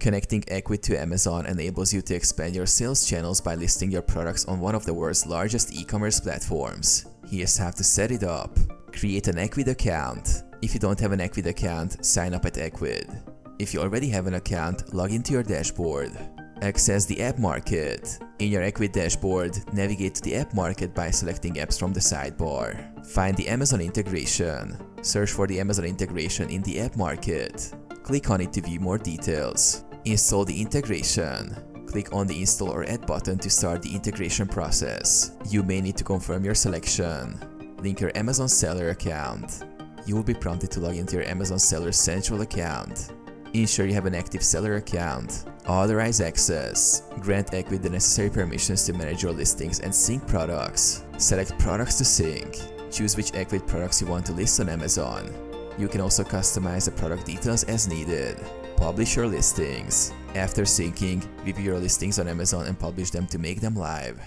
Connecting Ecwid to Amazon enables you to expand your sales channels by listing your products on one of the world's largest e-commerce platforms. Here's how to set it up. Create an Ecwid account. If you don't have an Ecwid account, sign up at Ecwid. If you already have an account, log into your dashboard. Access the App Market. In your Ecwid dashboard, navigate to the App Market by selecting apps from the sidebar. Find the Amazon integration. Search for the Amazon integration in the App Market. Click on it to view more details. Install the integration. Click on the Install or Add button to start the integration process. You may need to confirm your selection. Link your Amazon seller account. You will be prompted to log into your Amazon Seller Central account. Ensure you have an active seller account. Authorize access. Grant Ecwid the necessary permissions to manage your listings and sync products. Select products to sync. Choose which Ecwid products you want to list on Amazon. You can also customize the product details as needed. Publish your listings. After syncing, review your listings on Amazon and publish them to make them live.